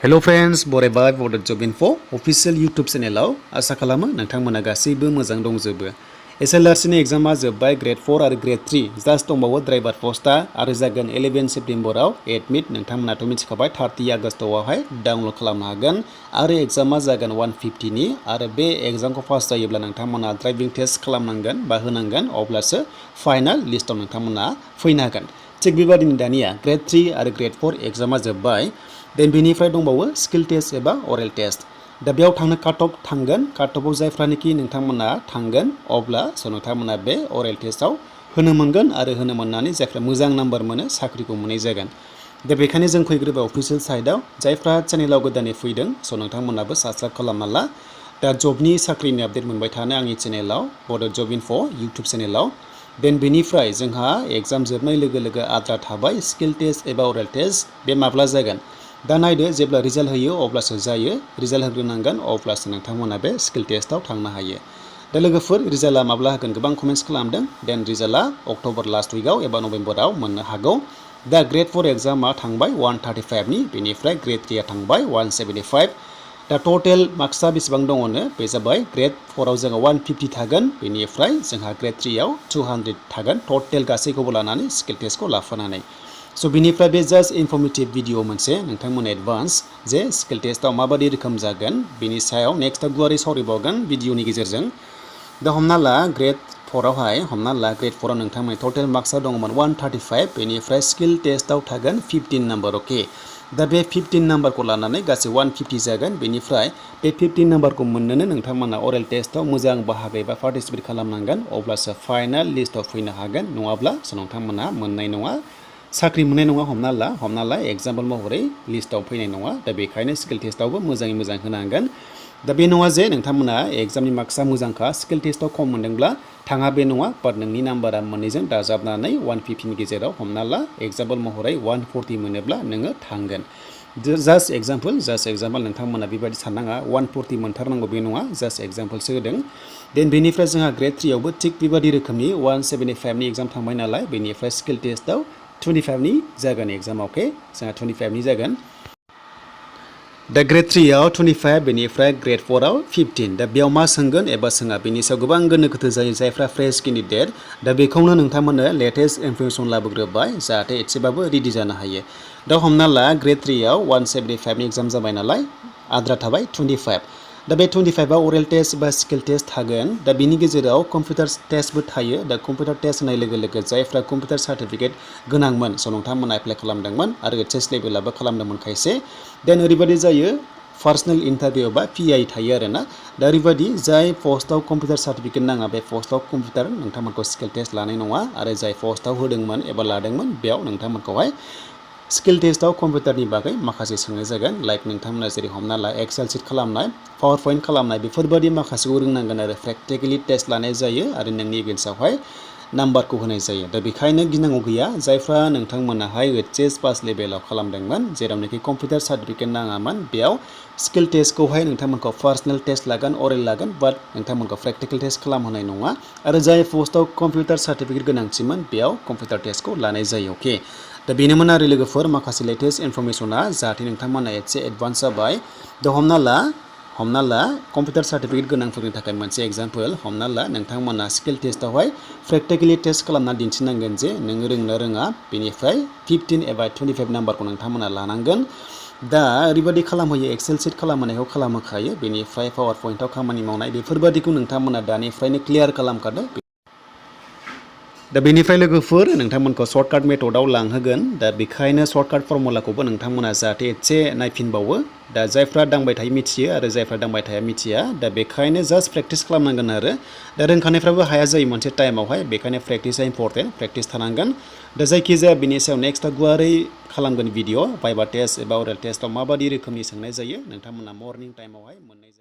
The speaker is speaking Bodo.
Hello friends, बरायबाय Bodo Job Info official YouTube चेनेलाव आसा खालामो नोंथांमोना गासैबो मोजां दंजोबो। एसएलआरसीनि एग्जामा जोब्बाय Grade-4 आरो Grade-3 जास्ट दंबावो ड्राइभार पस्टआ आरो जागोन 11 सेप्टेम्बराव एडमिट नोंथांमोनाथ' मिथिखाबाय 30 आगस्टआवहाय डाउनलड खालामनो हागोन आरो एग्जामा जागोन 150 नि आरो बे एग्जामखौ पास जायोब्ला नोंथांमोना ड्राइभिं टेस्ट खालामनांगोन बा होनांगोन अब्लासो फाइनाल लिस्टआव नोंथांमोना फैनो हागोन। थिग बेबादिनो दानिया Grade-3 आरो Grade-4 एग्जामा जोब्बाय। देन बेनिफ्राय दंबावो स्किल टेस्ट एबा अरेल टेस्ट। दा बेयाव थांनो काट अफ थांगोन। काट अफआव जायफ्रानोखि नोंथांमोना थांगोन अब्ला नोंथांमोना बे अरेल टेस्टआव होनो मोनगोन आरो होनो मोननानै जायफ्रा मोजां नाम्बार मोनो साख्रिखौ मोननाय जागोन। दा बेखायनो जों फैग्रोबाय अफिसियेल साइटआव जायफ्रा चेनेलाव गोदानै फैदों नोंथांमोनाबो साबस्क्राइब खालामना ला। दा जबनि साख्रिनि आपडेट मोनबाय थानो आंनि चेनेलाव बड' जब इनफ' इउटुब चेनेलाव। देन बेनिफ्राय जोंहा एग्जाम जोबनाय लोगो लोगो आद्रा थाबाय स्किल टेस्ट एबा अरेल टेस्ट बे माब्ला जागोन। दा नायदो जेब्ला रिजाल्ट होयो अब्लासो जायो। रिजाल्ट होग्रोनांगोन अब्लासो नोंथांमोना बे स्किल टेस्टआव थांनो हायो। दा लोगोफोर रिजाल्टआ माब्ला होगोन गोबां कमेन्ट्स खालामदों। देन रिजाल्टआ अक्ट'बर लास्ट उइकआव एबा नभेम्बराव मोननो हागौ। दा Grade-4 एग्जामा थांबाय 135 नि बेनिफ्राय Grade-3 थांबाय 175। दा टटेल मार्क्सआ बेसेबां दङनो बे जाबाय Grade-4आव जोङो 150 थागोन बेनिफ्राय जोंहा Grade-3आव 200 थागोन टटेल गासैखौबो लानानै स्किल टेस्टखौ लाफानानै। स' बिनिफ्राय बे जास्ट इनफर्मेटिभ भिडिअ मोनसे नोंथांमोन एडभान्स जे स्किल टेस्टआव माबायदि रोखोम जागोन बिनि सायाव नेक्स्टआव गुवारै सावरायबावगोन भिडिअनि गेजेरजों। दा हमना ला Grade-4आव नोंथांमोननि टटेल मार्क्सआ दङमोन 135 बेनिफ्राय स्किल टेस्टआव थागोन 15 नाम्बार अके। दा बे 15 नाम्बारखौ लानानै गासै 150 जागोन बेनिफ्राय बे 15 नाम्बारखौ मोननोनो नोंथांमोना अरेल टेस्टआव मोजां बाहागो एबा पार्टिसिपेट खालामनांगोन अब्लासो फाइनाल लिस्टआव फैनो हागोन नङाब्ला नोंथांमोना मोननाय नङा साख्रि मोननाय नङा। हमना ला एग्जाम्पल महरै लिस्टआव फैनाय नङा। दा बेखायनो स्किल टेस्टआवबो मोजाङै मोजां होनांगोन। दा बे नङा जे नोंथांमोना एग्जामनि मार्क्सआ मोजांखा स्किल टेस्टआव खम मोनदोंब्ला थाङा बे नङा बाट नोंनि नाम्बारा मोननैजों दाजाबनानै 150नि गेजेराव हमना ला एग्जाम्पल महरै 140 मोनोब्ला नोङो थांगोन। जास्ट एग्जाम्पल नोंथांमोना बेबायदि साननाङा 140 मोनथारनांगौ बे नङा जास्ट एग्जाम्पलसो होदों। देन बेनिफ्राय जोंहा Grade-3आवबो थिग बेबायदि रोखोमनि 175नि एग्जाम थांबाय नालाय बेनिफ्राय स्किल टेस्टआव 25नि जागोन एग्जाम अके जोंहा 25नि जागोन। दा Grade-3आव 25 बेनिफ्राय Grade-4आव 15। दा बेयाव मा सोंगोन एबा सोङा बेनि सायाव गोबां गोनो गोथो जायो जायफ्रा फ्रेश केन्डिडेट। दा बेखौनो नोंथांमोननो लेटेस्ट इनफरमेसन लाबोग्रोबाय जाहाथे एसेबाबो रेडि जानो हायो। दा हमना ला Grade-3आव 175नि एग्जाम जाबाय नालाय आद्रा थाबाय 25। दा बे 25आव अरेल टेस्ट बा स्किल टेस्ट थागोन। दा बिनि गेजेराव कम्पिउटार टेस्टबो थायो। दा कम्पिउटार टेस्ट होनाय लोगो लोगो जायफ्रा कम्पिउटार सार्टिफिकेट गोनांमोन नोंथांमोना एप्लाइ खालामदोंमोन आरो HS लेभेलाबो खालामदोंमोन खायसे। देन ओरैबायदि जायो पार्सनेल इन्टारभिउ बा PI थायो आरोना। दा ओरैबायदि जाय पस्टआव कम्पिउटार सार्टिफिकेट नाङा बे पस्टआव कम्पिउटार नोंथांमोनखौ स्किल टेस्ट लानाय नङा आरो जाय पस्टआव होदोंमोन एबा लादोंमोन बेयाव नोंथांमोनखौहाय स्किल टेस्टआव कम्पिउटारनि बागै माखासे सोंनाय जागोन लाइक नोंथांमोना जेरै हमना ला एक्सेल शीट खालामनाय पावार पइन्ट खालामनाय बेफोरबायदि माखासेखौ रोंनांगोन आरो प्रेक्टिकेलि टेस्ट लानाय जायो आरो नोंनि एगेन्स्टआवहाय नाम्बारखौ होनाय जायो। दा बेखायनो गिनांगौ गैया जायफ्रा नोंथांमोनाहाय HS पास लेभेलाव खालामदोंमोन जेरावनोखि कम्पिउटार सार्टिफिकेट नाङामोन बेयाव स्किल टेस्टखौहाय नोंथांमोनखौ पार्सनेल टेस्ट लागोन अरेल लागोन बाट नोंथांमोनखौ प्रेक्टिकेल टेस्ट खालामहोनाय नङा आरो जाय पस्टआव कम्पिउटार सार्टिफिकेट गोनांथिमोन बेयाव कम्पिउटार टेस्टखौ लानाय जायो अके। दा बेनोमोन आरो लोगोफोर माखासे लेटेस्ट इनफरमेसना जाहाथे नोंथांमोना एसे एडभान्स जाबाय। दा हमना ला कम्पिउटार सार्टिफिकेट गोनांफोरनि थाखाय मोनसे एग्जाम्पल हमना ला नोंथांमोना स्किल टेस्टआवहाय प्रेक्टिकेलि टेस्ट खालामना दिन्थिनांगोन जे नोङो रोंना रोङा बेनिफ्राय 15 एबा 25 नाम्बारखौ नोंथांमोना लानांगोन। दा ओरैबायदि खालामहोयो एक्सेल शीट खालामनायखौ खालामहोखायो बेनिफ्राय पावार पइन्टआव खामानि मावनाय बेफोरबायदिखौ नोंथांमोना दानिफ्रायनो क्लियार खालामखादो। दा बेनिफ्राय लोगोफोर नोंथांमोनखौ सर्टकाट मेथडआव लांहोगोन। दा बेखायनो सर्टकाट फर्मुलाखौबो नोंथांमोना जाहाथे एसे नायफिनबावो। दा जायफ्रा दांबाय थायो मिथियो आरो जायफ्रा दांबाय थाया मिथिया। दा बेखायनो जास्ट प्रेक्टिस खालामनांगोन आरो दा रोंखानायफ्राबो हाया जायो मोनसे टाइमावहाय बेखायनो प्रेक्टिसा इम्परटेन्ट प्रेक्टिस थानांगोन। दा जायखिजाया बिनि सायाव नेक्स्टआव गुवारै खालामगोन भिडिअ भाइभा टेस्ट एबा अरेल टेस्टआव माबायदि रोखोमनि सोंनाय जायो नोंथांमोना मर्निं टाइमावहाय मोननाय जायो।